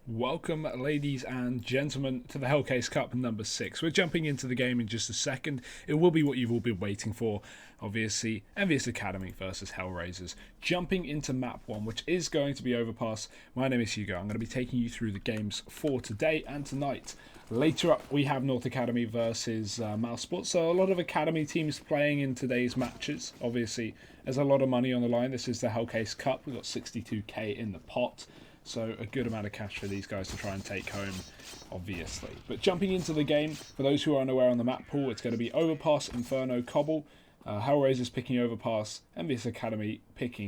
Welcome, ladies and gentlemen, to the Hellcase Cup number 6. We're jumping into the game in just a second. It will be what you've all been waiting for, obviously. EnVyUs Academy versus HellRaisers. Jumping into map 1, which is going to be overpass. My name is Hugo. I'm going to be taking you through the games for today and tonight. Later up, we have North Academy versus Mouseport. So a lot of Academy teams playing in today's matches. Obviously, there's a lot of money on the line. This is the Hellcase Cup. We've got 62k in the pot. So a good amount of cash for these guys to try and take home, obviously. But jumping into the game, for those who are unaware on the map pool, it's going to be Overpass, Inferno, Cobble, HellRaisers picking Overpass, EnVyUs Academy picking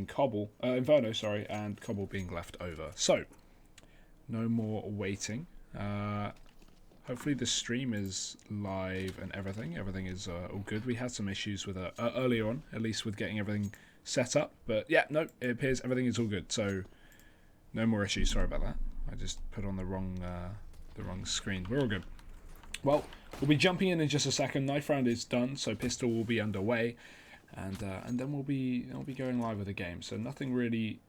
Inferno, and Cobble being left over. So, no more waiting. Hopefully the stream is live and everything. Everything is all good. We had some issues with earlier on, at least with getting everything set up. But yeah, no, it appears everything is all good. So, no more issues. Sorry about that. I just put on the wrong screen. We're all good. Well, we'll be jumping in just a second. Knife round is done, so pistol will be underway, and then we'll be going live with the game. So nothing really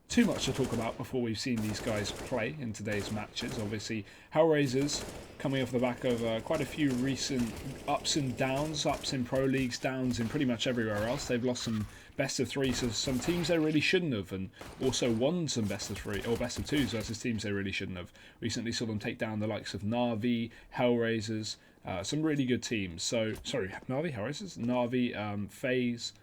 too much to talk about before we've seen these guys play in today's matches. Obviously, HellRaisers coming off the back of quite a few recent ups and downs, ups in pro leagues, downs in pretty much everywhere else. They've lost some best of three to some teams they really shouldn't have, and also won some best of three or best of twos versus teams they really shouldn't have. Recently saw them take down the likes of Na'Vi, HellRaisers, some really good teams. So sorry, Na'Vi, HellRaisers, Na'Vi, FaZe.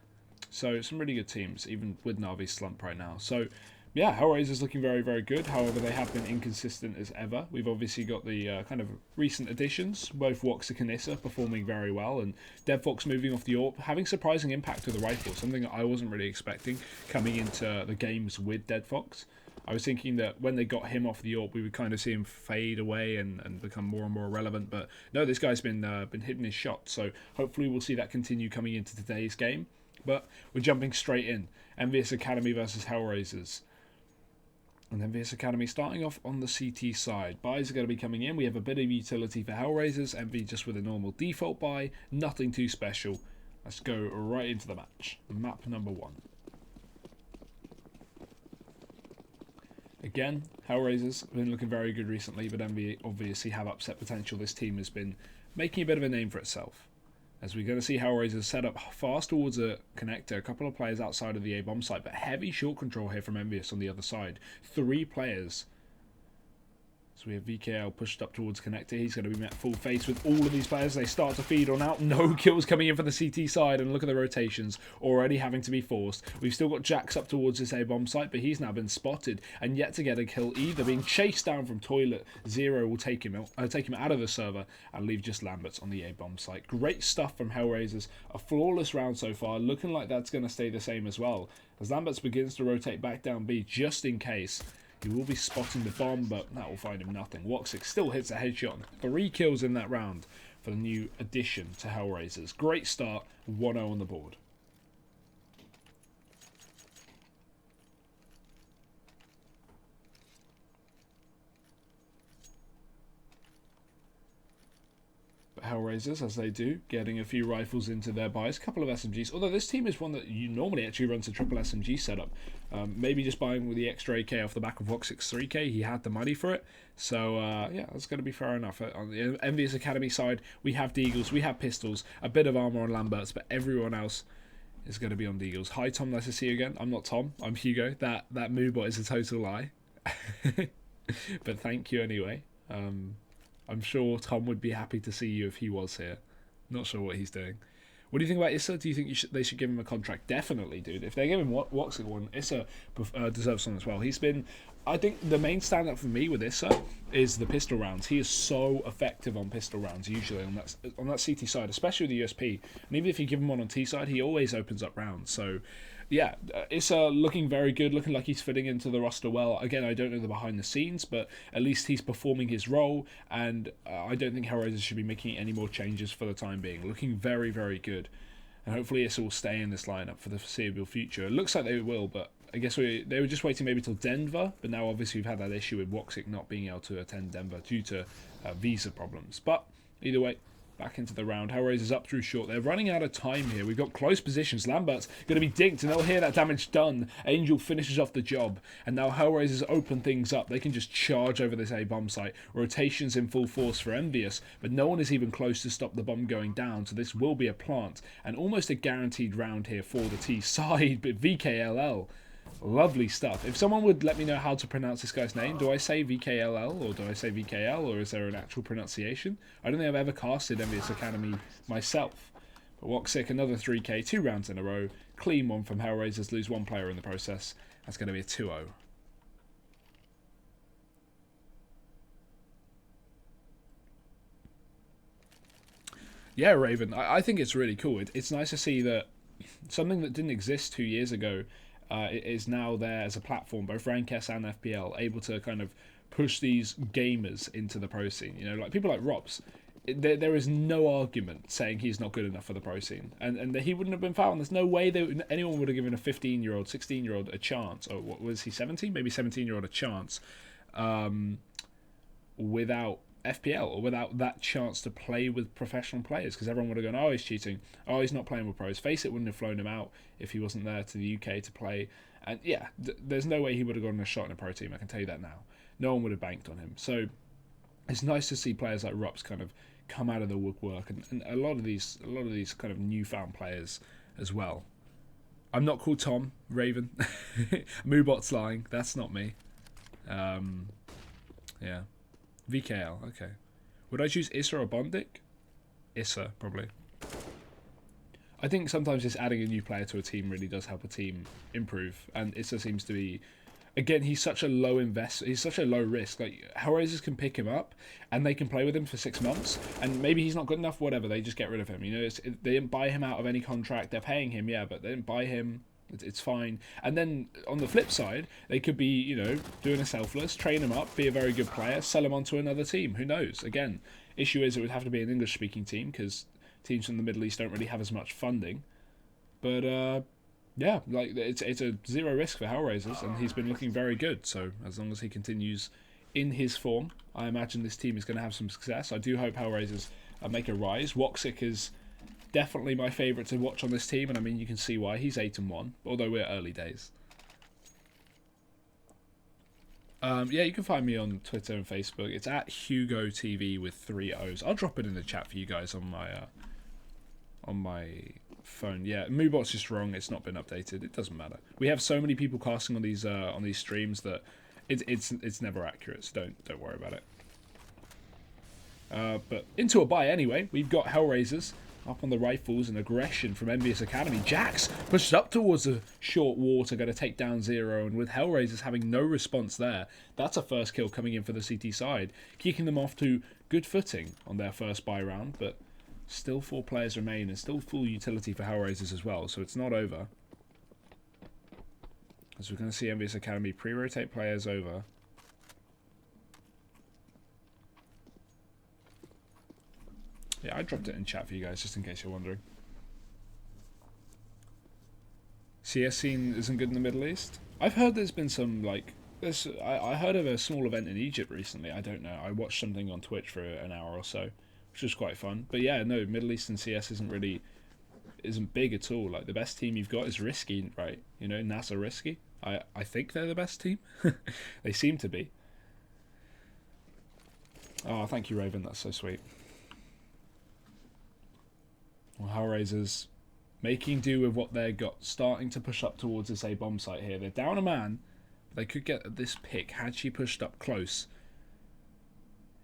So some really good teams, even with Na'Vi's slump right now. So yeah, HellRaisers looking very, very good. However, they have been inconsistent as ever. We've obviously got the kind of recent additions, both Woxic and Issa performing very well, and DevFox moving off the AWP, having surprising impact with the rifle, something that I wasn't really expecting coming into the games with DevFox. I was thinking that when they got him off the AWP, we would kind of see him fade away and become more and more relevant. But no, this guy's been hitting his shot, so hopefully we'll see that continue coming into today's game. But we're jumping straight in. EnVyUs Academy versus HellRaisers. And EnVyUs Academy starting off on the CT side. Buys are going to be coming in. We have a bit of utility for HellRaisers. Envy just with a normal default buy. Nothing too special. Let's go right into the match. Map number 1. Again, HellRaisers have been looking very good recently, but Envy obviously have upset potential. This team has been making a bit of a name for itself. As we're going to see HellRaisers set up fast towards a connector, a couple of players outside of the A-bomb site, but heavy short control here from EnVyUs on the other side. 3 players. So we have VKL pushed up towards connector. He's going to be met full face with all of these players. They start to feed on out. No kills coming in for the CT side. And look at the rotations already having to be forced. We've still got Jax up towards this A-bomb site, but he's now been spotted and yet to get a kill either. Being chased down from toilet. Zero will take him out of the server and leave just Lamberts on the A-bomb site. Great stuff from HellRaisers. A flawless round so far. Looking like that's going to stay the same as well. As Lamberts begins to rotate back down B just in case. He will be spotting the bomb, but that will find him nothing. Woxic still hits a headshot. 3 kills in that round for the new addition to HellRaisers. Great start, 1-0 on the board. HellRaisers, as they do, getting a few rifles into their buys, a couple of SMGs, although this team is one that you normally actually runs a triple SMG setup. Maybe just buying with the extra AK off the back of Woxic's 3k, he had the money for it, so yeah, that's going to be fair enough. On the EnVyUs Academy side, we have Deagles, we have pistols, a bit of armor on Lamberts, but everyone else is going to be on Deagles. Hi Tom, nice to see you again. I'm not Tom, I'm Hugo. That moobot is a total lie. But thank you anyway. I'm sure Tom would be happy to see you if he was here. Not sure what he's doing. What do you think about Issa? Do you think they should give him a contract? Definitely, dude. If they give him Woxic one, Issa deserves one as well. He's been... I think the main stand-up for me with Issa is the pistol rounds. He is so effective on pistol rounds, usually, on that CT side, especially with the USP. And even if you give him one on T side, he always opens up rounds. So... yeah, Issa looking very good, looking like he's fitting into the roster well. Again, I don't know the behind the scenes, but at least he's performing his role, and I don't think HellRaisers should be making any more changes for the time being. Looking very, very good. And hopefully Issa will stay in this lineup for the foreseeable future. It looks like they will, but I guess they were just waiting maybe till Denver, but now obviously we've had that issue with Woxic not being able to attend Denver due to visa problems. But either way, back into the round. HellRaisers up through short. They're running out of time here. We've got close positions. Lambert's going to be dinked, and they'll hear that damage done. Angel finishes off the job, and now HellRaisers open things up. They can just charge over this A bomb site. Rotations in full force for EnVyUs, but no one is even close to stop the bomb going down, so this will be a plant, and almost a guaranteed round here for the T side, but VKLL. Lovely stuff. If someone would let me know how to pronounce this guy's name, do I say VKLL or do I say VKL, or is there an actual pronunciation? I don't think I've ever casted EnVyUs Academy myself. But Woxic, another 3k, 2 rounds in a row. Clean one from HellRaisers, lose 1 player in the process. That's going to be a 2-0. Yeah, Raven, I think it's really cool. It's nice to see that something that didn't exist 2 years ago is now there as a platform, both Rank S and FPL, able to kind of push these gamers into the pro scene. You know, like people like Robs, there is no argument saying he's not good enough for the pro scene, and he wouldn't have been found. There's no way anyone would have given a 15-year-old, 16-year-old a chance, or what was he, 17? Maybe 17-year-old a chance, without FPL, or without that chance to play with professional players, because everyone would have gone, oh, he's cheating, oh, he's not playing with pros. Face it, wouldn't have flown him out if he wasn't there to the UK to play. And yeah, there's no way he would have gotten a shot in a pro team, I can tell you that now. No one would have banked on him. So it's nice to see players like Rups kind of come out of the woodwork, and a lot of these kind of newfound players as well. I'm not called Tom, Raven. Moobot's lying, that's not me. Yeah. VKL, okay. Would I choose Issa or Bondic? Issa, probably. I think sometimes just adding a new player to a team really does help a team improve, and Issa seems to be, again, he's such a low he's such a low risk. Like, HellRaisers can pick him up and they can play with him for 6 months, and maybe he's not good enough, whatever, they just get rid of him. You know, they didn't buy him out of any contract. They're paying him, yeah, but they didn't buy him. It's fine. And then on the flip side, they could be, you know, doing a selfless, train him up, be a very good player, sell him on to another team. Who knows? Again, issue is it would have to be an English-speaking team, because teams from the Middle East don't really have as much funding. But yeah, like it's a zero risk for HellRaisers, and he's been looking very good. So as long as he continues in his form, I imagine this team is going to have some success. I do hope HellRaisers make a rise. Woxic is definitely my favourite to watch on this team, and I mean, you can see why. He's 8-1, although we're early days. Yeah, you can find me on Twitter and Facebook. It's at HugoTV with 3 O's. I'll drop it in the chat for you guys on my phone. Yeah, Moobot's just wrong. It's not been updated. It doesn't matter. We have so many people casting on these streams that it's never accurate. So don't worry about it. But into a buy anyway. We've got HellRaisers up on the rifles, and aggression from EnVyUs Academy. Jax pushed up towards the short water, going to take down Zero, and with HellRaisers having no response there, that's a first kill coming in for the CT side, kicking them off to good footing on their first buy round, but still 4 players remain, and still full utility for HellRaisers as well, so it's not over. As we're going to see EnVyUs Academy pre-rotate players over. Yeah, I dropped it in chat for you guys, just in case you're wondering. CS scene isn't good in the Middle East? I've heard there's been some, like, I heard of a small event in Egypt recently. I don't know. I watched something on Twitch for an hour or so, which was quite fun. But yeah, no, Middle Eastern CS isn't big at all. Like, the best team you've got is Risky, right? You know, NASA Risky. I think they're the best team. They seem to be. Oh, thank you, Raven. That's so sweet. Well, HellRaisers making do with what they got, starting to push up towards this A bomb site here. They're down a man. They could get this pick had she pushed up close.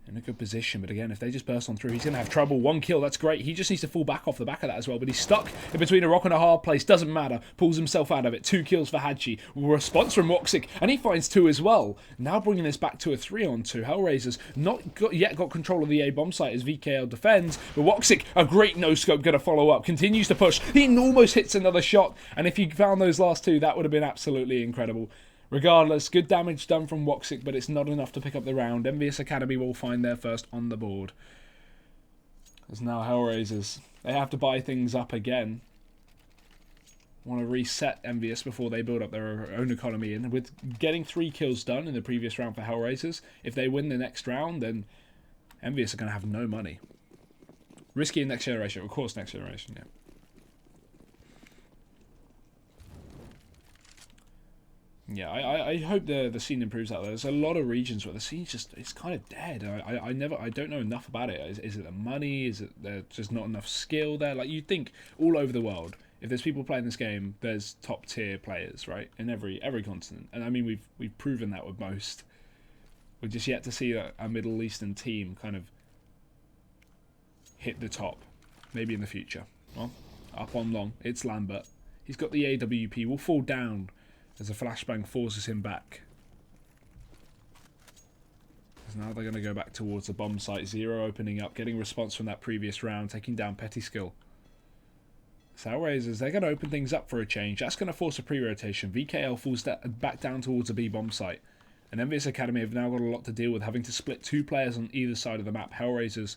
In a good position, but again, if they just burst on through, he's going to have trouble. 1 kill, that's great. He just needs to fall back off the back of that as well, but he's stuck in between a rock and a hard place. Doesn't matter. Pulls himself out of it. 2 kills for Hadji. Response from Woxic, and he finds 2 as well. Now bringing this back to a 3-on-2. HellRaisers not yet got control of the A bomb site as VKL defends, but Woxic, a great no-scope, going to follow up. Continues to push. He almost hits another shot, and if he found those last 2, that would have been absolutely incredible. Regardless, good damage done from Woxic, but it's not enough to pick up the round. EnVyUs Academy will find their first on the board. As now HellRaisers, they have to buy things up again. Want to reset EnVyUs before they build up their own economy. And with getting 3 kills done in the previous round for HellRaisers, if they win the next round, then EnVyUs are going to have no money. Risky in next generation, of course. Next generation, yeah. Yeah, I hope the scene improves out there. There's a lot of regions where the scene's just, it's kind of dead. I don't know enough about it. Is it the money? Is it there's just not enough skill there? Like, you'd think all over the world, if there's people playing this game, there's top tier players, right? In every continent. And I mean, we've proven that with most. We're just yet to see a Middle Eastern team kind of hit the top. Maybe in the future. Well, up on long. It's Lambert. He's got the AWP. Will fall down as a flashbang forces him back. Because now they're going to go back towards the bomb site. Zero opening up, getting response from that previous round, taking down Petty Skill. So HellRaisers, they're going to open things up for a change. That's going to force a pre-rotation. VKL falls back down towards a B bomb site. And EnVyUs Academy have now got a lot to deal with, having to split 2 players on either side of the map. HellRaisers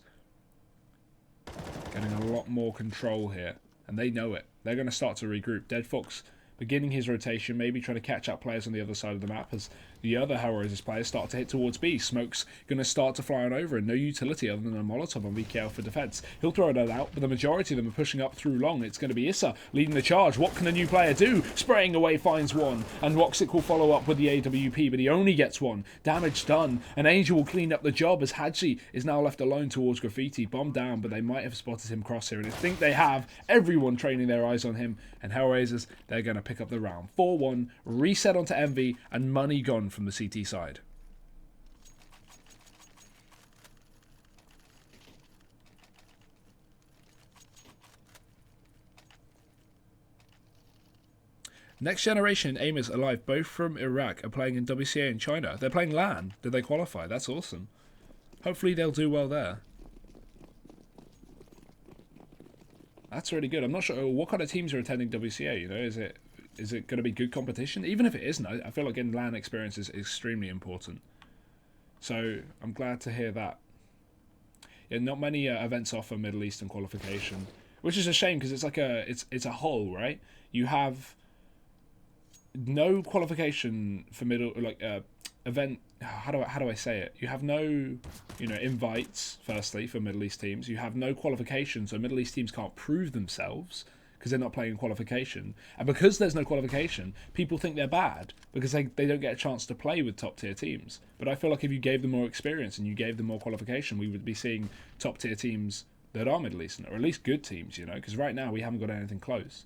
getting a lot more control here. And they know it. They're going to start to regroup. Dead Fox beginning his rotation, maybe trying to catch up players on the other side of the map as the other HellRaisers players start to hit towards B. Smoke's going to start to fly on over, and no utility other than a Molotov on VKL for defense. He'll throw that out, but the majority of them are pushing up through long. It's going to be Issa leading the charge. What can the new player do? Spraying away finds one, and Woxic will follow up with the AWP, but he only gets one. Damage done, and Angel will clean up the job as Hadji is now left alone towards Graffiti. Bomb down, but they might have spotted him cross here, and I think they have. Everyone training their eyes on him, and HellRaisers, they're going to pick up the round. 4-1, reset onto Envy, and money gone from the CT side. Next Generation and Aimers Alive, both from Iraq, are playing in WCA in China. They're playing LAN. Did they qualify? That's awesome. Hopefully they'll do well there. That's really good. I'm not sure what kind of teams are attending WCA. You know, is it going to be good competition? Even if it isn't, I feel like getting LAN experience is extremely important. So I'm glad to hear that. Yeah, not many events offer Middle Eastern qualification, which is a shame because it's like it's a hole, right? You have no qualification for event. How do I say it? You have no, invites. Firstly, for Middle East teams, you have no qualification, so Middle East teams can't prove themselves because they're not playing qualification, and because there's no qualification, people think they're bad because they don't get a chance to play with top tier teams. But I feel like if you gave them more experience and you gave them more qualification, we would be seeing top tier teams that are Middle Eastern, or at least good teams, because right now we haven't got anything close.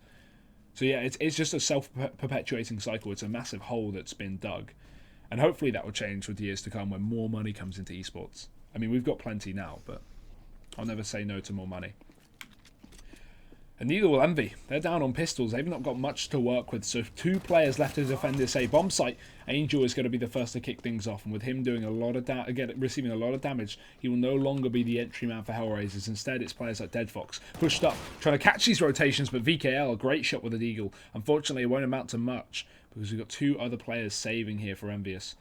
So yeah, it's just a self-perpetuating cycle. It's a massive hole that's been dug. And hopefully that will change with years to come when more money comes into esports. I mean, we've got plenty now, but I'll never say no to more money. And neither will Envy. They're down on pistols. They've not got much to work with. So 2 players left to defend this A bomb site. Angel is going to be the first to kick things off. And with him doing a lot of receiving a lot of damage, he will no longer be the entry man for HellRaisers. Instead, it's players like Dead Fox pushed up, trying to catch these rotations. But VKL, a great shot with an eagle. Unfortunately, it won't amount to much because we've got 2 other players saving here for EnVyUs,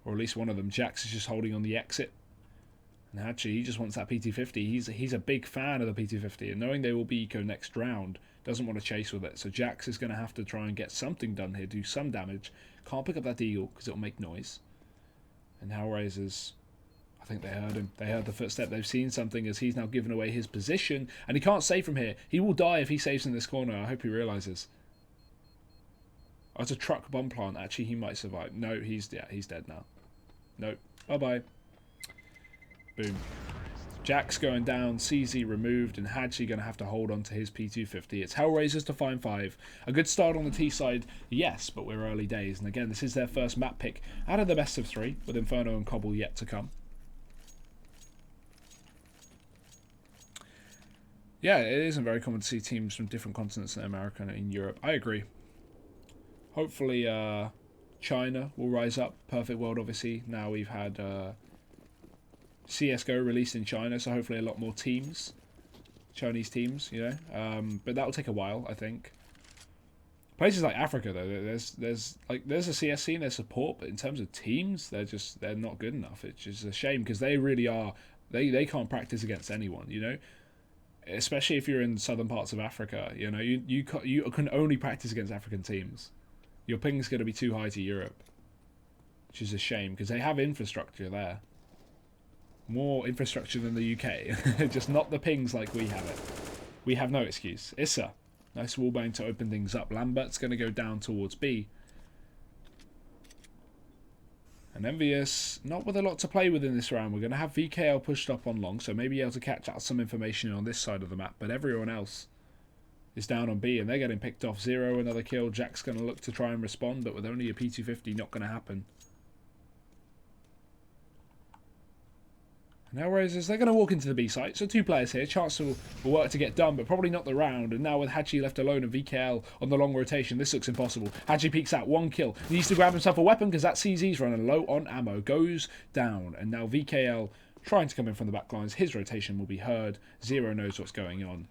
or at least one of them. Jax is just holding on the exit. And actually, he just wants that PT50. He's a big fan of the PT50, and knowing they will be eco next round, doesn't want to chase with it. So Jax is going to have to try and get something done here, do some damage. Can't pick up that eagle because it'll make noise. And HellRaisers, I think they heard him. They heard the footstep. They've seen something as he's now given away his position, and he can't save from here. He will die if he saves in this corner. I hope he realizes. Oh, it's a truck bomb plant. Actually, he might survive. No, he's dead now. Nope. Bye-bye. Boom. Jack's going down, CZ removed, and Hadji going to have to hold on to his P250. It's HellRaisers to find 5. A good start on the T side, yes, but we're early days. And again, this is their first map pick out of the best of 3, with Inferno and Cobble yet to come. Yeah, it isn't very common to see teams from different continents in America and in Europe. I agree. Hopefully, China will rise up. Perfect World, obviously. Now we've had CSGO released in China, so hopefully a lot more teams, Chinese teams, but that will take a while, I think. Places like Africa, though, there's a CS scene, there's support, but in terms of teams, they're not good enough. It's just a shame because they really are. They can't practice against anyone, especially if you're in southern parts of Africa. You can only practice against African teams. Your ping's going to be too high to Europe, which is a shame because they have infrastructure there. More infrastructure than the UK. Just not the pings like we have it. We have no excuse. Issa. Nice wallbang to open things up. Lambert's going to go down towards B. And EnVyUs, not with a lot to play with in this round. We're going to have VKL pushed up on long, so maybe able to catch out some information on this side of the map. But everyone else is down on B, and they're getting picked off. Zero, another kill. Jack's going to look to try and respond, but with only a P250, not going to happen. And HellRaisers, they're going to walk into the B site. So 2 players here. Chance will work to get done, but probably not the round. And now with Hachi left alone and VKL on the long rotation, this looks impossible. Hachi peeks out, 1 kill. Needs to grab himself a weapon because that CZ's running low on ammo. Goes down. And now VKL trying to come in from the back lines. His rotation will be heard. Zero knows what's going on.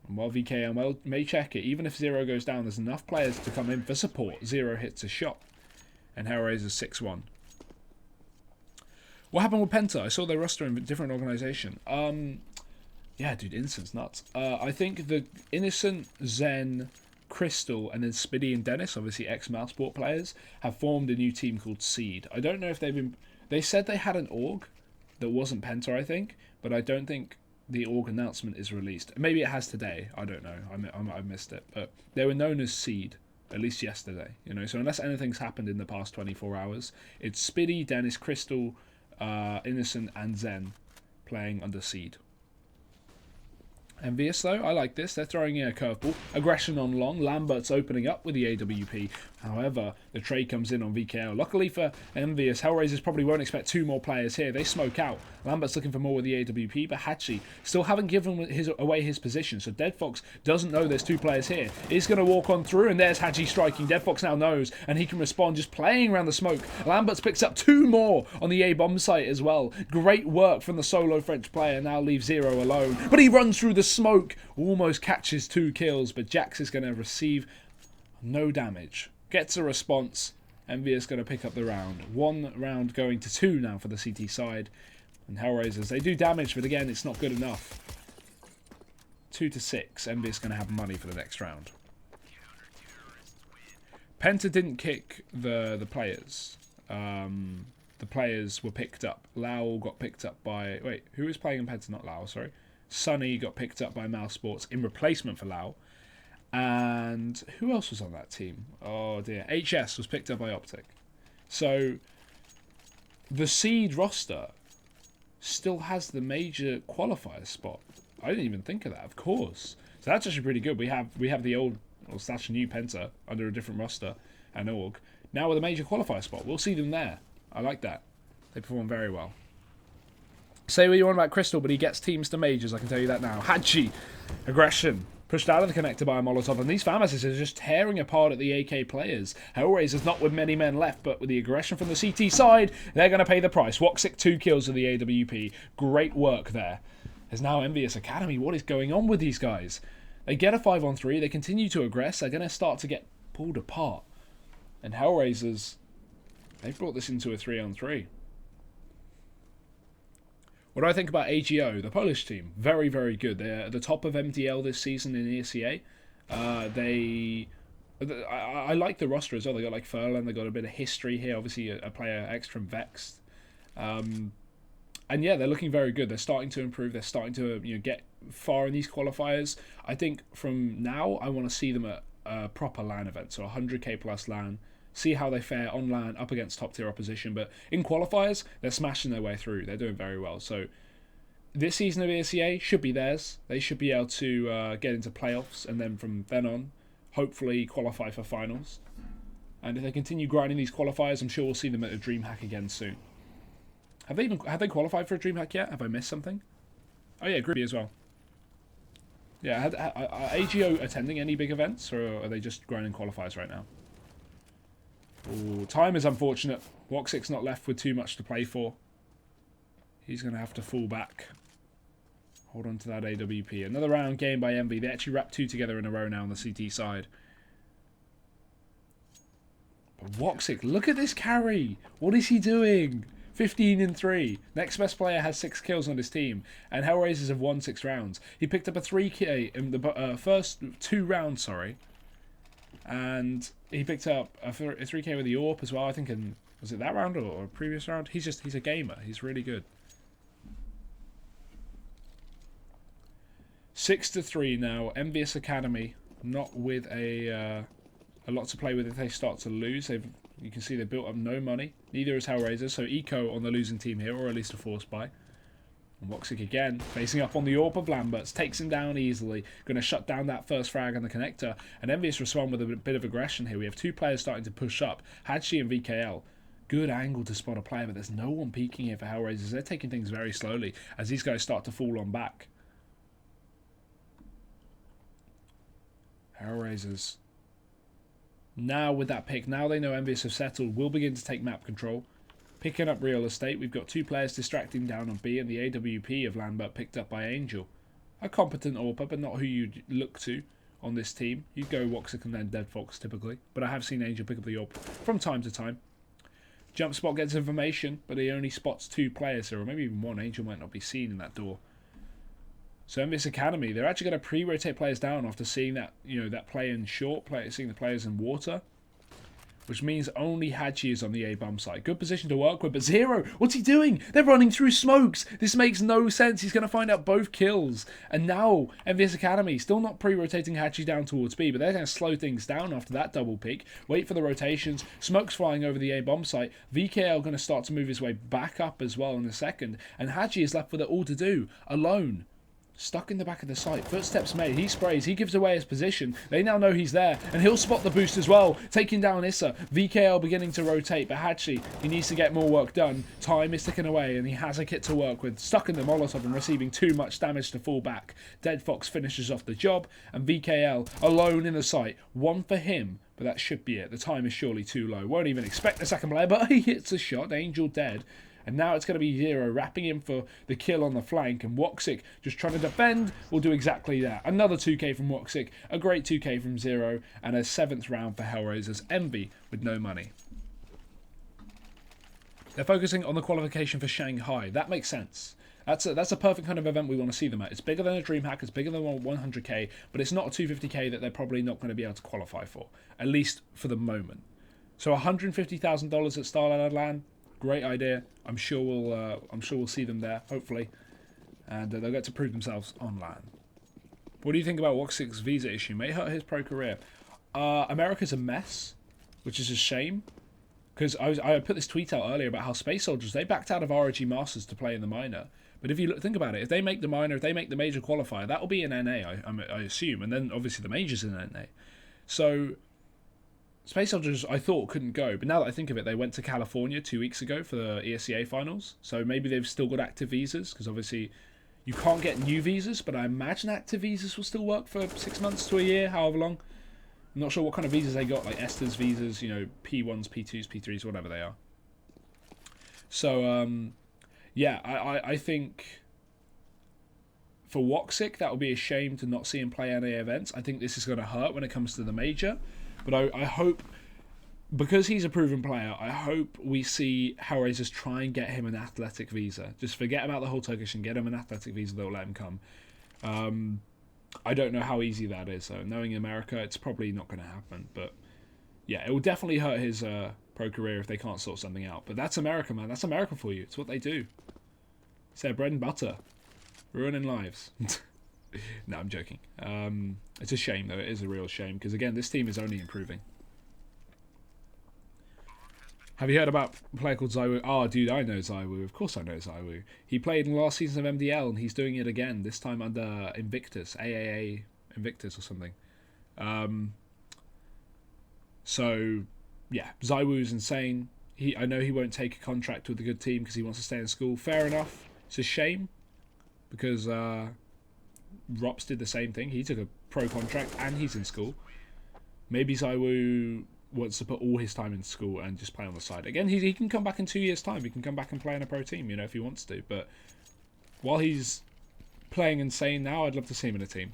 And while VKL may check it, even if Zero goes down, there's enough players to come in for support. Zero hits a shot. And HellRaisers 6-1. What happened with Penta? I saw their roster in a different organisation. Yeah, dude, Innocent's nuts. I think the Innocent, Zen, Crystal, and then Spiddy and Dennis, obviously ex-Mouthsport players, have formed a new team called Seed. I don't know if they've been... They said they had an org that wasn't Penta, I think, but I don't think the org announcement is released. Maybe it has today. I don't know. I missed it. But they were known as Seed, at least yesterday. You know, so unless anything's happened in the past 24 hours, it's Spiddy, Dennis, Crystal... Innocent and Zen playing under Seed. EnVyUs though, I like this. They're throwing in a curveball. Aggression on long. Lambert's opening up with the AWP. However, the trade comes in on VKL. Luckily for EnVyUs, HellRaisers probably won't expect 2 more players here. They smoke out. Lambert's looking for more with the AWP, but Hachi still haven't given away his position. So Deadfox doesn't know there's 2 players here. He's going to walk on through, and there's Hachi striking. Deadfox now knows, and he can respond just playing around the smoke. Lambert's picks up 2 more on the A-bomb site as well. Great work from the solo French player. Now leaves Zero alone, but he runs through the smoke, almost catches 2 kills, but Jax is going to receive no damage. Gets a response. EnVyUs going to pick up the round. 1 round going to 2 now for the CT side. And HellRaisers, they do damage, but again, it's not good enough. 2-6. EnVyUs going to have money for the next round. Penta didn't kick the players. The players were picked up. Lau got picked up by... Wait, who was playing in Penta? Not Lau, sorry. Sunny got picked up by Mouthsports in replacement for Lau. And who else was on that team? Oh dear. HS was picked up by Optic. So the Seed roster still has the major qualifier spot. I didn't even think of that, of course. So that's actually pretty good. We have the old or slash new Penta under a different roster and org. Now with a major qualifier spot. We'll see them there. I like that. They perform very well. Say what you want about Crystal, but he gets teams to majors, I can tell you that now. Hachi, aggression, pushed out of the connector by a Molotov, and these pharmacists are just tearing apart at the AK players. HellRaisers not with many men left, but with the aggression from the CT side, they're going to pay the price. Woxic 2 kills with the AWP. Great work there. There's now EnVyUs Academy. What is going on with these guys? They get a 5-on-3, they continue to aggress, they're going to start to get pulled apart. And HellRaisers, they've brought this into a 3-on-3. What do I think about AGO, the Polish team? Very, very good. They're at the top of MDL this season in ESEA. I like the roster as well. They got like Furlan, they got a bit of history here. Obviously, a player X from Vexed. And yeah, they're looking very good. They're starting to improve. They're starting to get far in these qualifiers. I think from now, I want to see them at a proper LAN event, so 100k plus LAN. See how they fare on LAN up against top tier opposition. But in qualifiers, they're smashing their way through. They're doing very well. So this season of ESEA should be theirs. They should be able to get into playoffs, and then from then on, hopefully qualify for finals. And if they continue grinding these qualifiers, I'm sure we'll see them at a DreamHack again soon. Have they qualified for a DreamHack yet? Have I missed something? Oh yeah, Group B as well. Yeah, are AGO attending any big events, or are they just grinding qualifiers right now? Ooh, time is unfortunate. Woxic's not left with too much to play for. He's going to have to fall back. Hold on to that AWP. Another round game by Envy. They actually wrapped 2 together in a row now on the CT side. But Woxic, look at this carry. What is he doing? 15-3. Next best player has 6 kills on his team, and HellRaisers have won 6 rounds. He picked up a 3k in the first 2 rounds, sorry. And he picked up a 3k with the AWP as well, I think, was it that round or a previous round? He's a gamer. He's really good. 6-3 now. EnVyUs Academy not with a lot to play with if they start to lose. You can see they built up no money. Neither is HellRaisers, so Eco on the losing team here, or at least a force buy. And Woxic again, facing up on the AWP of Lamberts, takes him down easily. Going to shut down that first frag on the connector. And EnVyUs respond with a bit of aggression here. We have two players starting to push up. Hadshi and VKL. Good angle to spot a player, but there's no one peeking here for HellRaisers. They're taking things very slowly as these guys start to fall on back. HellRaisers. Now with that pick, now they know EnVyUs have settled, will begin to take map control. Picking up real estate, we've got two players distracting down on B, and the AWP of Lambert picked up by Angel. A competent AWPer, but not who you'd look to on this team. You'd go Woxic and then Dead Fox typically, but I have seen Angel pick up the AWP from time to time. Jump Spot gets information, but he only spots two players here, or maybe even one. Angel might not be seen in that door. So EnVyUs Academy, they're actually going to pre-rotate players down after seeing that, that play in short, seeing the players in water, which means only Hadji is on the A bum site. Good position to work with, but Zero, what's he doing? They're running through smokes. This makes no sense. He's going to find out both kills. And now EnVyUs Academy still not pre-rotating Hadji down towards B, but they're going to slow things down after that double pick. Wait for the rotations. Smokes flying over the A bomb site. VKL going to start to move his way back up as well in a second, and Hadji is left with it all to do alone. Stuck in the back of the site. Footsteps made. He sprays. He gives away his position. They now know he's there. And he'll spot the boost as well. Taking down Issa. VKL beginning to rotate. But Hadshi, he needs to get more work done. Time is ticking away. And he has a kit to work with. Stuck in the Molotov and receiving too much damage to fall back. Dead Fox finishes off the job. And VKL alone in the site. One for him. But that should be it. The time is surely too low. Won't even expect the second player. But he hits a shot. Angel dead. And now it's going to be Zero wrapping him for the kill on the flank. And Woxic just trying to defend will do exactly that. Another 2k from Woxic. A great 2k from Zero. And a 7th round for HellRaisers. Envy with no money. They're focusing on the qualification for Shanghai. That makes sense. That's a perfect kind of event we want to see them at. It's bigger than a DreamHack. It's bigger than 100k. But it's not a 250k that they're probably not going to be able to qualify for. At least for the moment. So $150,000 at Starlight LAN. Great idea. I'm sure we'll see them there, hopefully, and they'll get to prove themselves on LAN. What do you think about Woxic's visa issue? May hurt his pro career. America's a mess, which is a shame, because I put this tweet out earlier about how Space Soldiers, they backed out of ROG Masters to play in the minor. But if you think about it, if they make the minor, if they make the major qualifier, that will be in NA, I assume, and then obviously the major's in NA. So Space Soldiers, I thought, couldn't go, but now that I think of it, they went to California 2 weeks ago for the ESEA finals, so maybe they've still got active visas, because obviously you can't get new visas, but I imagine active visas will still work for 6 months to a year, however long. I'm not sure what kind of visas they got, like Esther's visas, P1s, P2s, P3s, whatever they are. So, yeah, I think for Woxic, that would be a shame to not see him play NA events. I think this is going to hurt when it comes to the major. But I hope, because he's a proven player, I hope we see HellRaisers try and get him an athletic visa. Just forget about the whole Turkish and get him an athletic visa. They'll let him come. I don't know how easy that is. So knowing America, it's probably not going to happen. But yeah, it will definitely hurt his pro career if they can't sort something out. But that's America, man. That's America for you. It's what they do. It's their bread and butter. Ruining lives. No, I'm joking. It's a shame, though. It is a real shame, because, again, this team is only improving. Have you heard about a player called ZywOo? Oh, dude, I know ZywOo. Of course I know ZywOo. He played in the last season of MDL, and he's doing it again, this time under Invictus. AAA Invictus or something. So, yeah, ZywOo's insane. I know he won't take a contract with a good team because he wants to stay in school. Fair enough. It's a shame, because Rops did the same thing. He took a pro contract and he's in school. Maybe ZywOo wants to put all his time in school and just play on the side. Again, he can come back in 2 years' time. He can come back and play in a pro team, if he wants to. But while he's playing insane now, I'd love to see him in a team.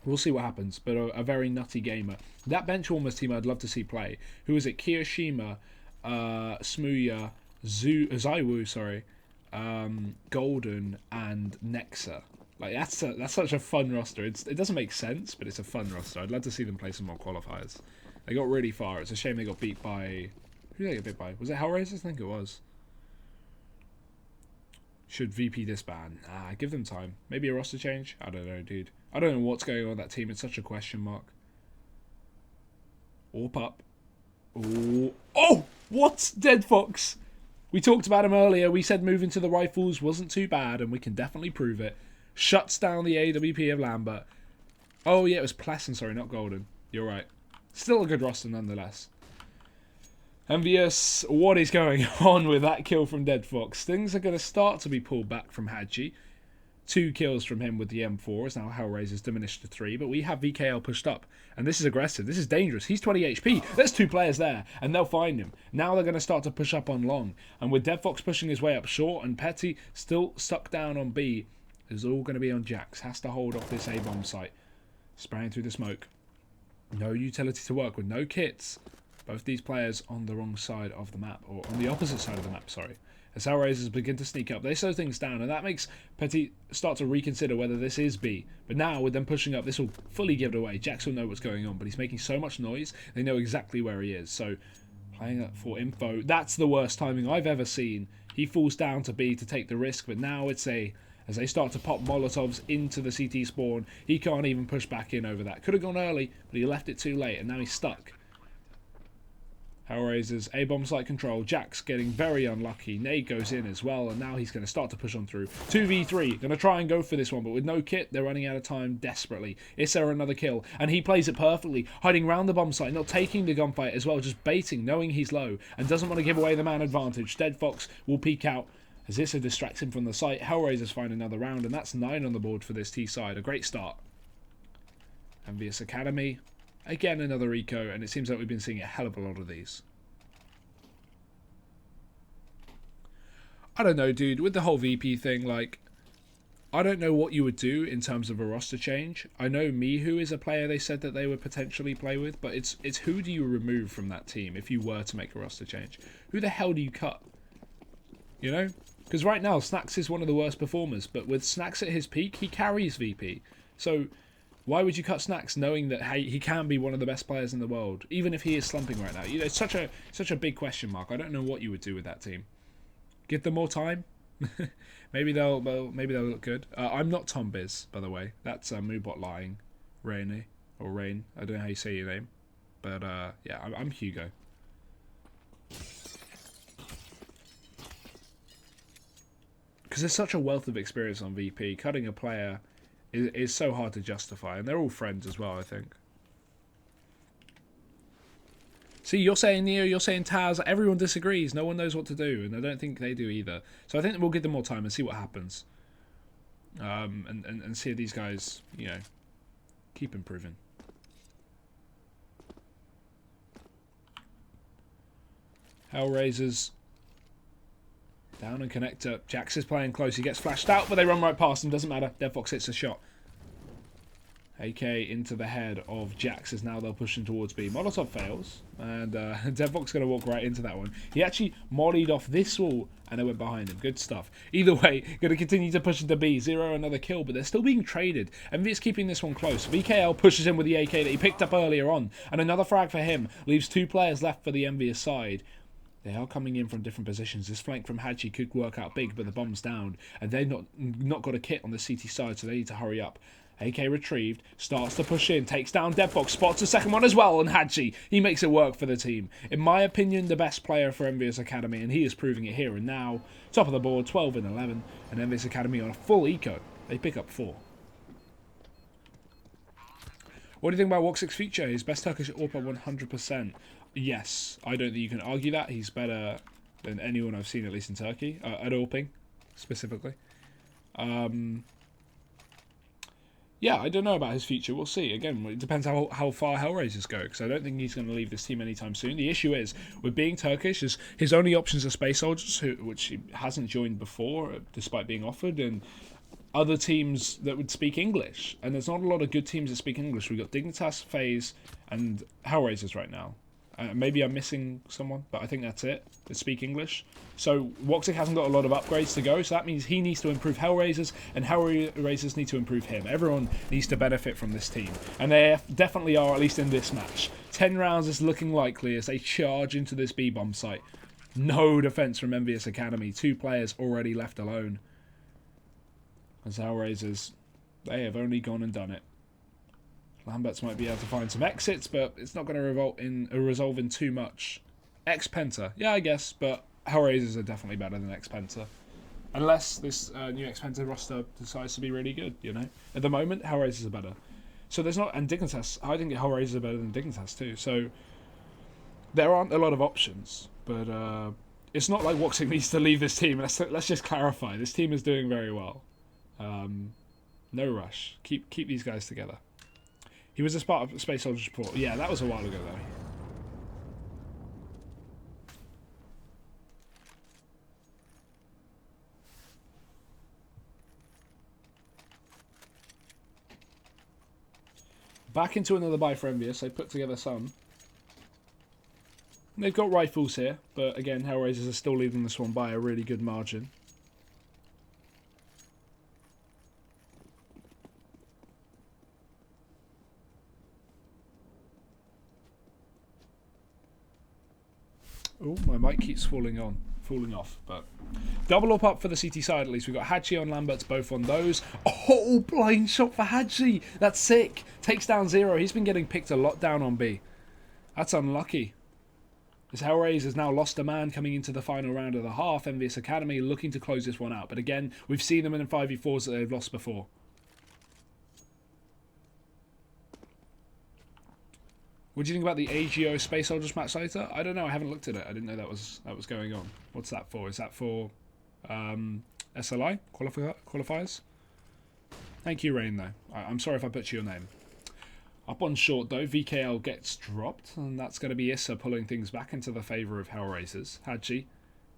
We'll see what happens. But a very nutty gamer. That Benchwarmers team I'd love to see play. Who is it? Kiyoshima, Smuya, ZywOo, sorry. Golden and Nexa. Like that's such a fun roster. It doesn't make sense, but it's a fun roster. I'd love to see them play some more qualifiers. They got really far. It's a shame they got beat by... Who did they get beat by? Was it HellRaisers? I think it was. Should VP disband? Give them time. Maybe a roster change? I don't know, dude. I don't know what's going on with that team. It's such a question mark. Orp up. Oh, oh! What? Dead Fox. We talked about him earlier. We said moving to the rifles wasn't too bad, and we can definitely prove it. Shuts down the AWP of Lambert. Oh, yeah, it was Pleasant, sorry, not Golden. You're right. Still a good roster nonetheless. EnVyUs, what is going on with that kill from Dead Fox? Things are going to start to be pulled back from Hadji. 2 kills from him with the M4 as now HellRaisers diminished to 3, but we have VKL pushed up. And this is aggressive. This is dangerous. He's 20 HP. There's 2 players there, and they'll find him. Now they're going to start to push up on long. And with Dead Fox pushing his way up short and Petty still stuck down on B, it's all going to be on Jax. Has to hold off this A-bomb site. Spraying through the smoke. No utility to work with. No kits. Both these players on the wrong side of the map, or on the opposite side of the map, sorry. As HellRaisers begin to sneak up, they slow things down, and that makes Petit start to reconsider whether this is B. But now, with them pushing up, this will fully give it away. Jax will know what's going on, but he's making so much noise, they know exactly where he is. So, playing up for info, that's the worst timing I've ever seen. He falls down to B to take the risk, but now it's a... As they start to pop Molotovs into the CT spawn, he can't even push back in over that. Could have gone early, but he left it too late, and now he's stuck. HellRaisers, A-bomb site control. Jax getting very unlucky. Nade goes in as well, and now he's going to start to push on through. 2v3. Going to try and go for this one, but with no kit, they're running out of time desperately. Is there another kill? And he plays it perfectly, hiding round the bomb site, not taking the gunfight as well, just baiting, knowing he's low, and doesn't want to give away the man advantage. Dead Fox will peek out as this distracts him from the site. HellRaisers find another round, and that's 9 on the board for this T side. A great start. EnVyUs Academy. Again, another eco, and it seems like we've been seeing a hell of a lot of these. I don't know, dude. With the whole VP thing, like, I don't know what you would do in terms of a roster change. I know Mihu is a player they said that they would potentially play with, but it's who do you remove from that team if you were to make a roster change? Who the hell do you cut? You know? Because right now, Snacks is one of the worst performers, but with Snacks at his peak, he carries VP. So... why would you cut Snacks knowing that, hey, he can be one of the best players in the world, even if he is slumping right now? You know, it's such a big question mark. I don't know what you would do with that team. Give them more time. maybe they'll look good. I'm not Tom Biz, by the way. That's Moobot lying. Rainy or Rain. I don't know how you say your name, but yeah, I'm Hugo. Because there's such a wealth of experience on VP. Cutting a player is so hard to justify, and they're all friends as well, I think. See, you're saying Neo, you're saying Taz, everyone disagrees, no one knows what to do, and I don't think they do either. So I think we'll give them more time and see what happens. And see if these guys, you know, keep improving. HellRaisers. Down and connector. Jax is playing close. He gets flashed out, but they run right past him. Doesn't matter. Dead Fox hits a shot. AK into the head of Jax as now they're pushing towards B. Molotov fails, and Dead Fox going to walk right into that one. He actually mollied off this wall, and it went behind him. Good stuff. Either way, going to continue to push into B. 0 another kill, but they're still being traded. EnVyUs keeping this one close. VKL pushes in with the AK that he picked up earlier on, and another frag for him. Leaves 2 players left for the EnVyUs side. They are coming in from different positions. This flank from Hadji could work out big, but the bomb's down, and they've not got a kit on the CT side, so they need to hurry up. AK retrieved, starts to push in, takes down Dead Fox, spots the second one as well, and Hadji, he makes it work for the team. In my opinion, the best player for EnVyUs Academy, and he is proving it here and now. Top of the board, 12 and 11, and EnVyUs Academy on a full eco. They pick up 4. What do you think about Woxic's future? His best Turkish AWP 100%. Yes, I don't think you can argue that. He's better than anyone I've seen, at least in Turkey, at AWPing, specifically. Yeah, I don't know about his future. We'll see. Again, it depends how far HellRaisers go, because I don't think he's going to leave this team anytime soon. The issue is, with being Turkish, is his only options are Space Soldiers, which he hasn't joined before, despite being offered, and other teams that would speak English. And there's not a lot of good teams that speak English. We've got Dignitas, FaZe, and HellRaisers right now. Maybe I'm missing someone, but I think that's it, that speak English. So Woxic hasn't got a lot of upgrades to go, so that means he needs to improve HellRaisers, and HellRaisers need to improve him. Everyone needs to benefit from this team, and they definitely are, at least in this match. 10 rounds is looking likely as they charge into this B-bomb site. No defense from EnVyUs Academy. 2 players already left alone. As HellRaisers, they have only gone and done it. Lamberts might be able to find some exits, but it's not going to resolve in too much. X-Penta, yeah, I guess, but HellRaisers are definitely better than X-Penta. Unless this new X-Penta roster decides to be really good, you know. At the moment, HellRaisers are better. So there's not... And Dignitas, I think HellRaisers are better than Dignitas too. So there aren't a lot of options. But it's not like Woxic needs to leave this team. Let's just clarify. This team is doing very well. No rush. Keep these guys together. He was a part of Space Soldier support. Yeah, that was a while ago though. Back into another buy for EnVyUs. They put together some. They've got rifles here, but again, HellRaisers are still leading this one by a really good margin. Oh, my mic keeps falling off, but double up for the CT side at least. We've got Hadji on Lamberts, both on those. Oh, blind shot for Hadji. That's sick. Takes down Zero. He's been getting picked a lot down on B. That's unlucky. As HellRaisers has now lost a man coming into the final round of the half. EnVyUs Academy looking to close this one out. But again, we've seen them in 5v4s that they've lost before. What do you think about the AGO Space Soldiers match later? I don't know. I haven't looked at it. I didn't know that was going on. What's that for? Is that for SLI qualifiers? Thank you, Rain. Though I'm sorry if I butcher your name. Up on short though, VKL gets dropped, and that's going to be Issa pulling things back into the favour of HellRaisers. Hadji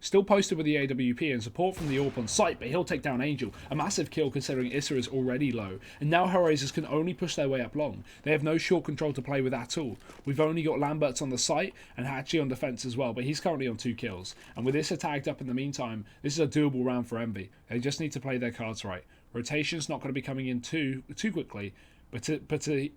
still posted with the AWP and support from the AWP on site, but he'll take down Angel. A massive kill considering Issa is already low. And now HellRaisers can only push their way up long. They have no short control to play with at all. We've only got Lamberts on the site and Hadji on defence as well, but he's currently on 2 kills. And with Issa tagged up in the meantime, this is a doable round for Envy. They just need to play their cards right. Rotation's not going to be coming in too quickly, but Petit...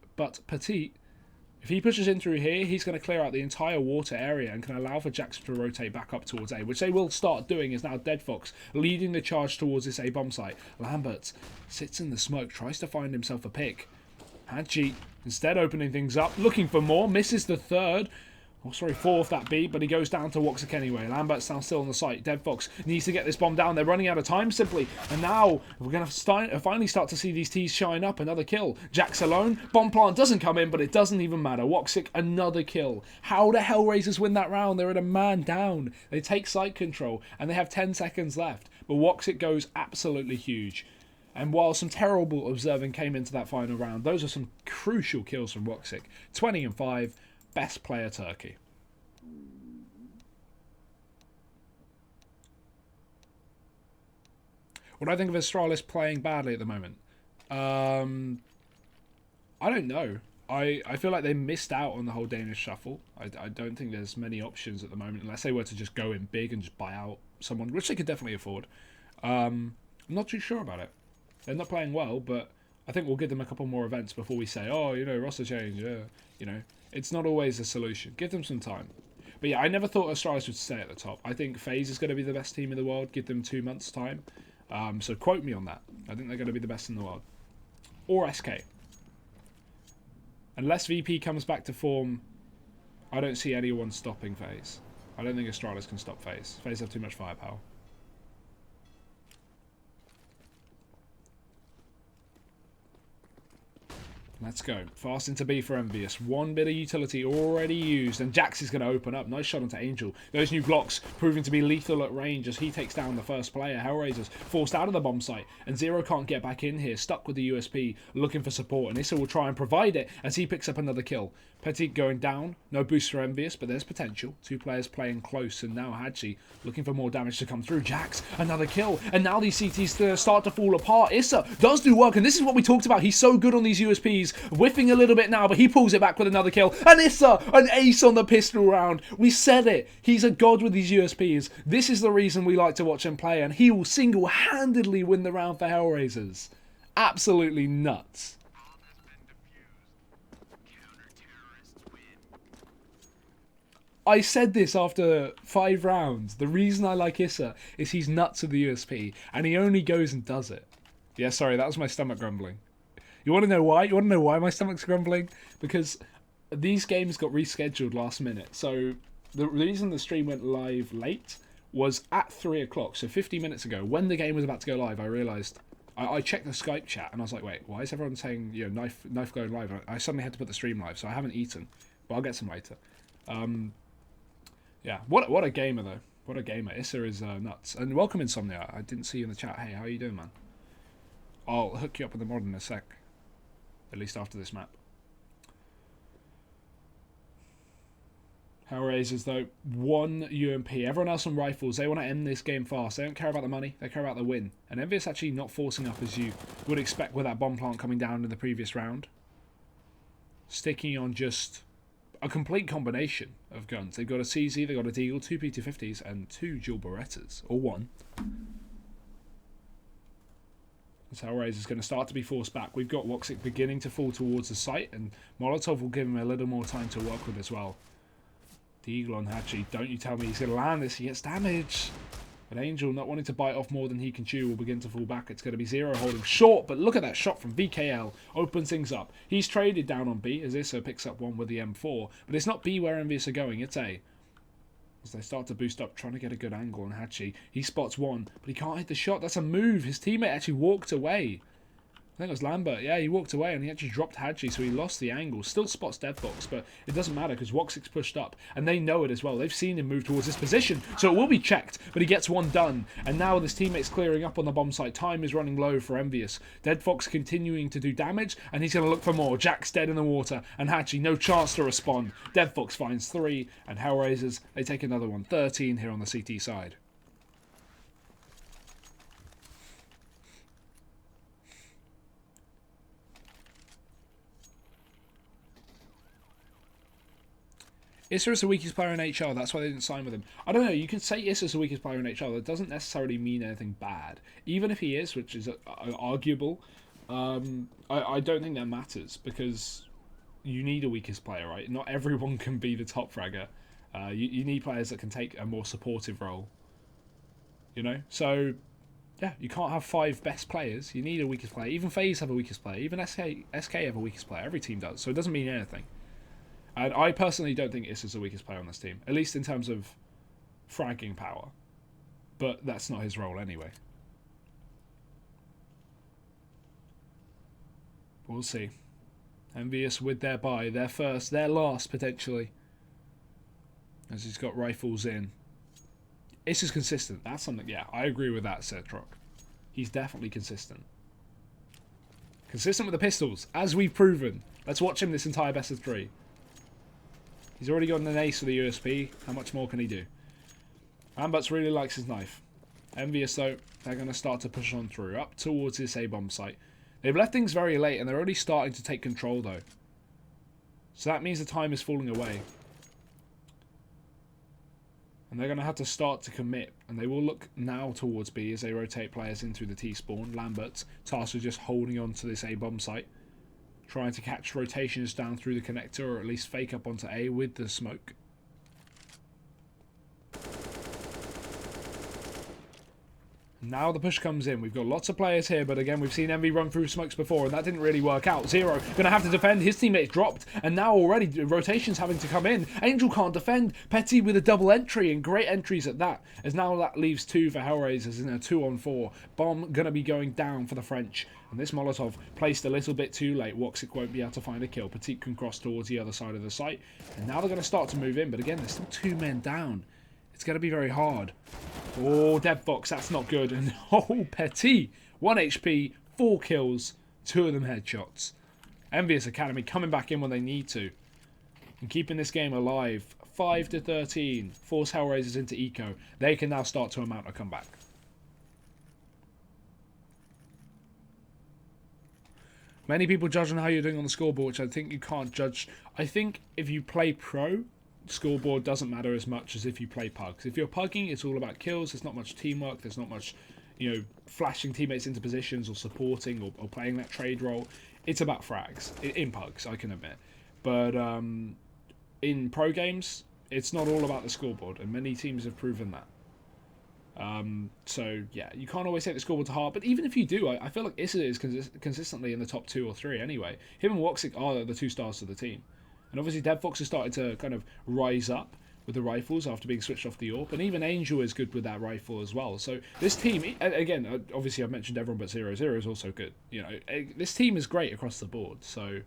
If he pushes in through here, he's going to clear out the entire water area and can allow for Jax to rotate back up towards A, which they will start doing. Is now Dead Fox leading the charge towards this A bomb site. Lambert sits in the smoke, tries to find himself a pick. Hadji instead opening things up, looking for more, misses the third. Oh, sorry, 4th that B, but he goes down to Woxic anyway. Lambert's now still on the site. Dead Fox needs to get this bomb down. They're running out of time simply. And now we're going to finally start to see these T's shine up. Another kill. Jax alone. Bomb plant doesn't come in, but it doesn't even matter. Woxic, another kill. How the HellRaisers win that round? They're at a man down. They take site control, and they have 10 seconds left. But Woxic goes absolutely huge. And while some terrible observing came into that final round, those are some crucial kills from Woxic. 20 and 5. Best player Turkey. What do I think of Astralis playing badly at the moment? I don't know. I feel like they missed out on the whole Danish shuffle. I don't think there's many options at the moment, unless they were to just go in big and just buy out someone, which they could definitely afford. I'm not too sure about it. They're not playing well, but I think we'll give them a couple more events before we say, oh, you know, roster change, yeah, you know. It's not always a solution. Give them some time. But yeah, I never thought Astralis would stay at the top. I think FaZe is going to be the best team in the world. Give them 2 months' time. So quote me on that. I think they're going to be the best in the world. Or SK. Unless VP comes back to form, I don't see anyone stopping FaZe. I don't think Astralis can stop FaZe. FaZe have too much firepower. Let's go. Fast into B for EnVyUs. 1 bit of utility already used. And Jax is going to open up. Nice shot onto Angel. Those new Glocks proving to be lethal at range as he takes down the first player. HellRaisers forced out of the bomb site. And Zero can't get back in here. Stuck with the USP. Looking for support. And Issa will try and provide it as he picks up another kill. Petit going down. No boost for EnVyUs, but there's potential. 2 players playing close. And now Hadji looking for more damage to come through. Jax, another kill. And now these CTs start to fall apart. Issa does do work. And this is what we talked about. He's so good on these USPs. Whiffing a little bit now, but he pulls it back with another kill. And Issa, an ace on the pistol round. We said it. He's a god with these USPs. This is the reason we like to watch him play, and he will single-handedly win the round for HellRaisers. Absolutely nuts. I said this after 5 rounds. The reason I like Issa is he's nuts with the USP, and he only goes and does it. Yeah, sorry, that was my stomach grumbling. You want to know why? You want to know why my stomach's grumbling? Because these games got rescheduled last minute. So the reason the stream went live late was at 3 o'clock, so 50 minutes ago, when the game was about to go live, I realised... I checked the Skype chat, and I was like, wait, why is everyone saying, you know, knife going live? I suddenly had to put the stream live, so I haven't eaten. But I'll get some later. Yeah, what a gamer, though. What a gamer. Issa is nuts. And welcome, Insomnia. I didn't see you in the chat. Hey, how are you doing, man? I'll hook you up with the mod in a sec. At least after this map. HellRaisers, though, 1 UMP. Everyone else on rifles, they want to end this game fast. They don't care about the money, they care about the win. And EnVyUs actually not forcing up as you would expect with that bomb plant coming down in the previous round. Sticking on just a complete combination of guns. They've got a CZ, they've got a Deagle, 2 P250s, and 2 dual Berettas. Or 1. That's how HellRaisers is going to start to be forced back. We've got Woxic beginning to fall towards the site, and Molotov will give him a little more time to work with as well. Deagle on Hatchy. Don't you tell me he's going to land this. He gets damage. But Angel, not wanting to bite off more than he can chew, will begin to fall back. It's going to be Zero holding short, but look at that shot from VKL. Opens things up. He's traded down on B, as Issa picks up one with the M4. But it's not B where EnVyUs are going, it's A. As they start to boost up, trying to get a good angle on Hatchy. He spots one, but he can't hit the shot. That's a move. His teammate actually walked away. I think it was Lambert. Yeah, he walked away and he actually dropped Hadji, so he lost the angle. Still spots Deadfox, but it doesn't matter because Woxic's pushed up, and they know it as well. They've seen him move towards this position, so it will be checked, but he gets one done. And now this teammate's clearing up on the bomb site. Time is running low for EnVyUs. Deadfox continuing to do damage, and he's going to look for more. Jack's dead in the water, and Hadji, no chance to respond. Deadfox finds 3, and HellRaisers, they take another one. 13 here on the CT side. Issa is the weakest player in HL, that's why they didn't sign with him. I don't know, you can say Issa's the weakest player in HL, that doesn't necessarily mean anything bad. Even if he is, which is arguable, I don't think that matters, because you need a weakest player, right? Not everyone can be the top fragger. You need players that can take a more supportive role. You know? So, yeah, you can't have 5 best players, you need a weakest player. Even FaZe have a weakest player, even SK have a weakest player, every team does, so it doesn't mean anything. And I personally don't think Issa's the weakest player on this team, at least in terms of fragging power. But that's not his role anyway. We'll see. EnVyUs with their buy, their first, their last potentially. As he's got rifles in. Issa's consistent, that's something, yeah, I agree with that, Cetrock. He's definitely consistent. Consistent with the pistols, as we've proven. Let's watch him this entire best of 3. He's already got an ace for the USP. How much more can he do? Amberts really likes his knife. EnVyUs, though, they're going to start to push on through, up towards this A-bomb site. They've left things very late, and they're already starting to take control, though. So that means the time is falling away. And they're going to have to start to commit. And they will look now towards B as they rotate players into the T-spawn. Lambert's tasked with just holding on to this A-bomb site. Trying to catch rotations down through the connector, or at least fake up onto A with the smoke. Now the push comes in. We've got lots of players here, but again, we've seen Envy run through smokes before, and that didn't really work out. Zero going to have to defend. His teammates dropped, and now already rotations having to come in. Angel can't defend. Petty with a double entry, and great entries at that, as now that leaves 2 for HellRaisers in a 2-on-4. Bomb going to be going down for the French. And this Molotov placed a little bit too late. Woxic won't be able to find a kill. Petit can cross towards the other side of the site. And now they're going to start to move in, but again, there's still 2 men down. It's going to be very hard. Oh, Deadfox, that's not good. And oh, Petit, 1 HP, 4 kills, 2 of them headshots. EnVyUs Academy coming back in when they need to. And keeping this game alive. 5-13. Force HellRaisers into eco. They can now start to mount a comeback. Many people judge on how you're doing on the scoreboard, which I think you can't judge. I think if you play pro, scoreboard doesn't matter as much as if you play pug. If you're pugging, it's all about kills. There's not much teamwork. There's not much, you know, flashing teammates into positions or supporting or playing that trade role. It's about frags in pugs, I can admit. But in pro games, it's not all about the scoreboard, and many teams have proven that. So yeah, you can't always take the scoreboard to heart, but even if you do, I feel like Issa is consistently in the top 2 or 3 anyway. Him and Woxic are the 2 stars of the team. And obviously DevFox has started to kind of rise up with the rifles after being switched off the AWP, and even Angel is good with that rifle as well. So this team, again, obviously I've mentioned everyone but 0-0 is also good. You know, this team is great across the board, so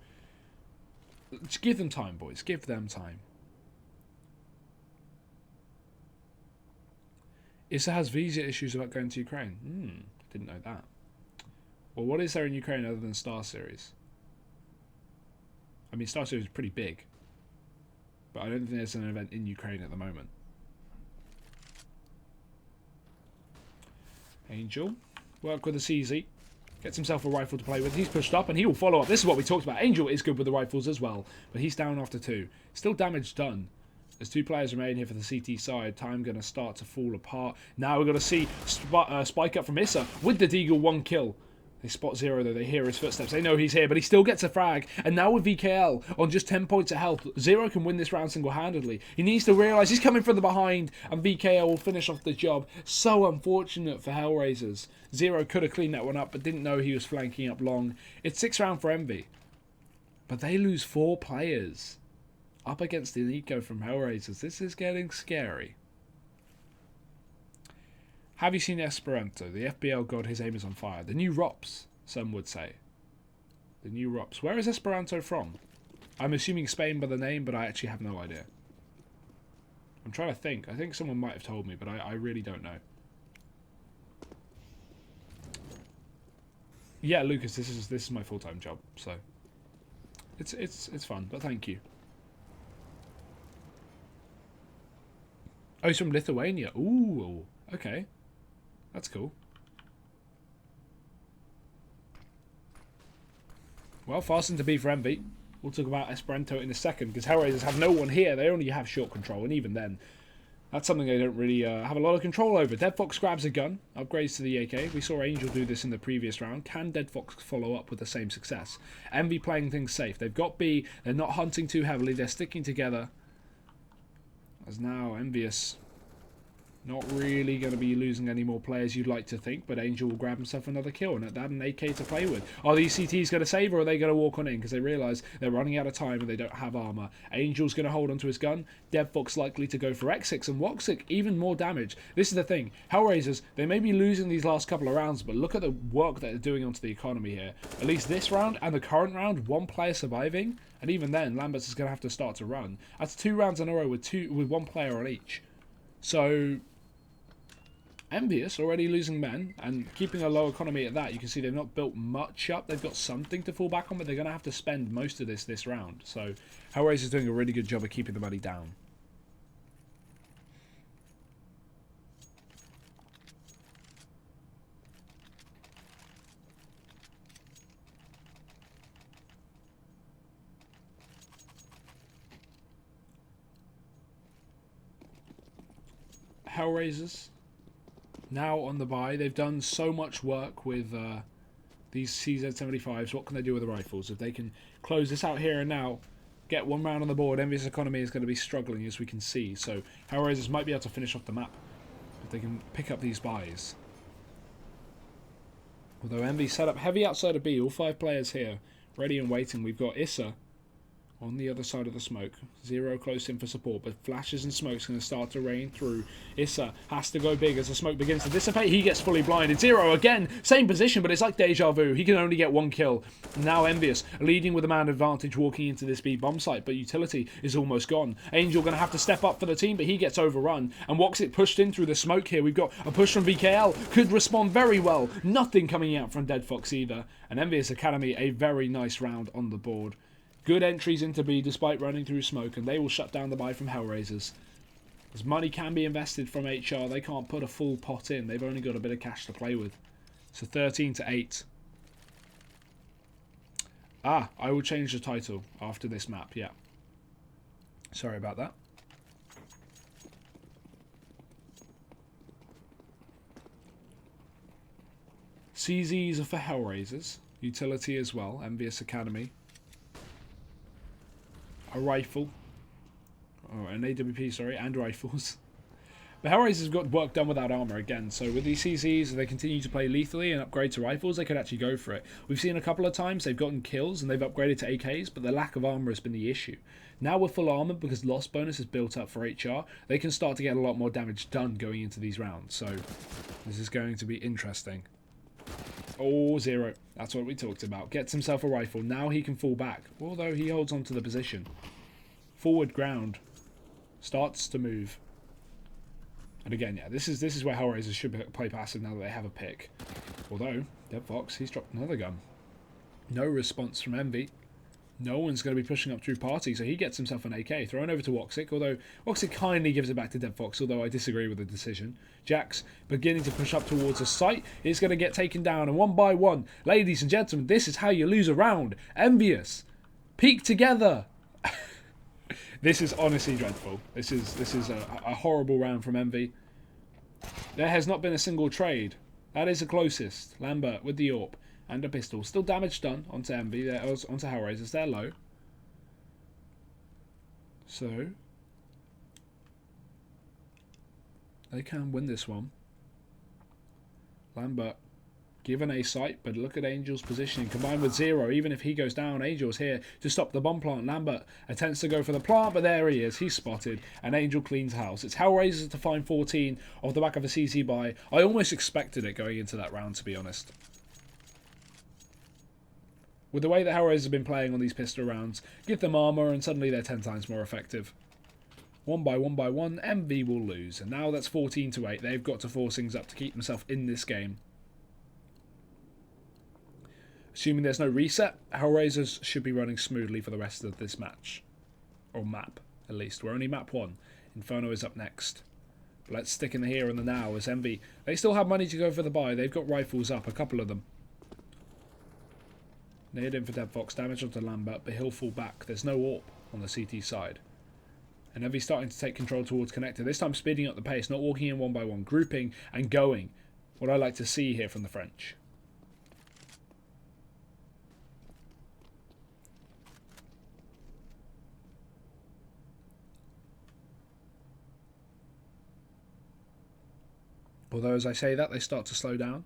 just give them time, boys. Give them time. Issa has visa issues about going to Ukraine. Didn't know that. Well, what is there in Ukraine other than Star Series? I mean, Star Series is pretty big, but I don't think there's an event in Ukraine at the moment. Angel, work with the CZ. Gets himself a rifle to play with. He's pushed up and he will follow up. This is what we talked about. Angel is good with the rifles as well, but he's down after 2. Still damage done. There's 2 players remain here for the CT side. Time going to start to fall apart. Now we're going to see spike up from Issa with the Deagle, 1 kill. They spot 0 though. They hear his footsteps. They know he's here, but he still gets a frag. And now with VKL on just 10 points of health, 0 can win this round single-handedly. He needs to realise he's coming from the behind, and VKL will finish off the job. So unfortunate for HellRaisers. 0 could have cleaned that one up, but didn't know he was flanking up long. It's 6th round for Envy. But they lose 4 players up against the Eco from HellRaisers. This is getting scary. Have you seen Esperanto? The FBL god, his aim is on fire. The new ROPS, some would say. The new ROPS. Where is Esperanto from? I'm assuming Spain by the name, but I actually have no idea. I'm trying to think. I think someone might have told me, but I really don't know. Yeah, Lucas, this is my full-time job, so it's fun, but thank you. Oh, he's from Lithuania. Ooh, okay. That's cool. Well, fastened to be for Envy. We'll talk about Esperanto in a second, because HellRaisers have no one here. They only have short control, and even then, that's something they don't really have a lot of control over. DeadFox grabs a gun, upgrades to the AK. We saw Angel do this in the previous round. Can DeadFox follow up with the same success? Envy playing things safe. They've got B. They're not hunting too heavily. They're sticking together. As now, EnVyUs not really going to be losing any more players you'd like to think, but Angel will grab himself another kill and that an AK to play with. Are these CTs going to save, or are they going to walk on in because they realise they're running out of time and they don't have armour? Angel's going to hold onto his gun. DevFox likely to go for X6, and Woxic even more damage. This is the thing. HellRaisers, they may be losing these last couple of rounds, but look at the work that they're doing onto the economy here. At least this round and the current round, 1 player surviving, and even then, Lamberts is going to have to start to run. That's 2 rounds in a row with 1 player on each. So EnVyUs already losing men and keeping a low economy at that. You can see they've not built much up. They've got something to fall back on, but they're going to have to spend most of this round. So HellRaisers is doing a really good job of keeping the money down. HellRaisers now on the buy. They've done so much work with these CZ75s. What can they do with the rifles? If they can close this out here and now, get 1 round on the board, EnVyUs economy is going to be struggling, as we can see. So HellRaisers might be able to finish off the map if they can pick up these buys. Although Envy set up heavy outside of B, all 5 players here, ready and waiting. We've got Issa on the other side of the smoke. 0 close in for support, but flashes and smoke's going to start to rain through. Issa has to go big as the smoke begins to dissipate. He gets fully blinded. 0 again, same position, but it's like deja vu. He can only get 1 kill. Now EnVyUs leading with a man advantage walking into this B bomb site, but utility is almost gone. Angel going to have to step up for the team, but he gets overrun. And Woxic pushed in through the smoke here. We've got a push from VKL. Could respond very well. Nothing coming out from DeadFox either. And EnVyUs Academy, a very nice round on the board. Good entries into B despite running through smoke, and they will shut down the buy from HellRaisers. As money can be invested from HR, they can't put a full pot in. They've only got a bit of cash to play with. So 13-8. Ah, I will change the title after this map, yeah. Sorry about that. CZs are for HellRaisers. Utility as well, EnVyUs Academy. A rifle, or an AWP, sorry, and rifles. But HellRaisers have got work done without armor again, so with these CZs, if they continue to play lethally and upgrade to rifles, they could actually go for it. We've seen a couple of times they've gotten kills and they've upgraded to AKs, but the lack of armor has been the issue. Now with full armor, because loss bonus is built up for HR, they can start to get a lot more damage done going into these rounds, so this is going to be interesting. Oh, 0. That's what we talked about. Gets himself a rifle. Now he can fall back, although he holds on to the position. Forward ground. Starts to move. And again, yeah, this is where HellRaisers should play passive now that they have a pick. Although, DevFox, he's dropped another gun. No response from Envy. No one's going to be pushing up through party, so he gets himself an AK. Thrown over to Woxic, although Woxic kindly gives it back to DevFox, although I disagree with the decision. Jax, beginning to push up towards a site, is going to get taken down, and one by one, ladies and gentlemen, this is how you lose a round. EnVyUs, peak together. This is honestly dreadful. This is a horrible round from Envy. There has not been a single trade. That is the closest. Lambert with the AWP and a pistol. Still damage done onto Envy. Onto HellRaisers. They're low. So they can win this one. Lambert given a sight, but look at Angel's positioning combined with 0. Even if he goes down, Angel's here to stop the bomb plant. Lambert attempts to go for the plant, but there he is. He's spotted, and Angel cleans house. It's HellRaisers to find 14 off the back of a CC buy. I almost expected it going into that round, to be honest. With the way that HellRaisers have been playing on these pistol rounds, give them armor, and suddenly they're 10 times more effective. One by one, Envy will lose, and now that's 14-8. They've got to force things up to keep themselves in this game. Assuming there's no reset, HellRaisers should be running smoothly for the rest of this match. Or map, at least. We're only map 1. Inferno is up next. But let's stick in the here and the now as Envy. They still have money to go for the buy. They've got rifles up, a couple of them. Nailed in for DevFox. Damage onto Lambert, but he'll fall back. There's no AWP on the CT side. And Envy's starting to take control towards connector. This time speeding up the pace, not walking in one by one. Grouping and going. What I like to see here from the French. Although, as I say that, they start to slow down.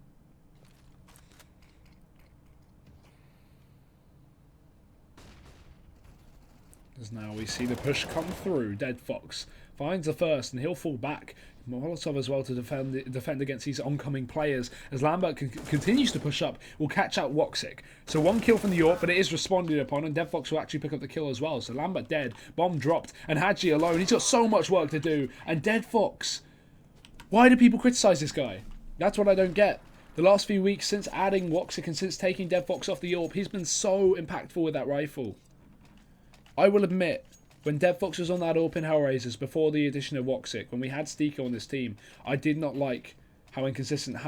As now we see the push come through. DevFox finds the first, and he'll fall back. Molotov as well to defend against these oncoming players. As Lambert continues to push up, will catch out Woxic. So 1 kill from the AWP, but it is responded upon, and DevFox will actually pick up the kill as well. So Lambert dead, bomb dropped, and Hadji alone. He's got so much work to do. And DevFox, why do people criticise this guy? That's what I don't get. The last few weeks since adding Woxic and since taking DevFox off the AWP, he's been so impactful with that rifle. I will admit, when DevFox was on that AWP in HellRaisers before the addition of Woxic, when we had Steeko on this team, I did not like how inconsistent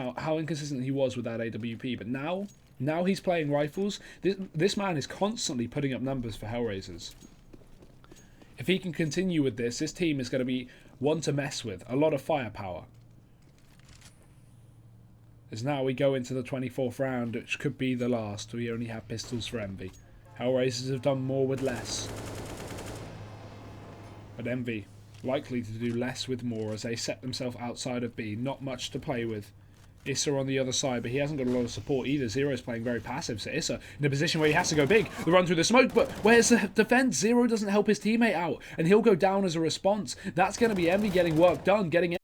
he was with that AWP. But now he's playing rifles. This man is constantly putting up numbers for HellRaisers. If he can continue with this team is going to be one to mess with. A lot of firepower. As now we go into the 24th round, which could be the last. We only have pistols for Envy. HellRaisers have done more with less. But Envy likely to do less with more as they set themselves outside of B. Not much to play with. Issa on the other side, but he hasn't got a lot of support either. Zero's playing very passive, so Issa in a position where he has to go big. The run through the smoke, but where's the defense? Zero doesn't help his teammate out, and he'll go down as a response. That's going to be Envy getting work done, getting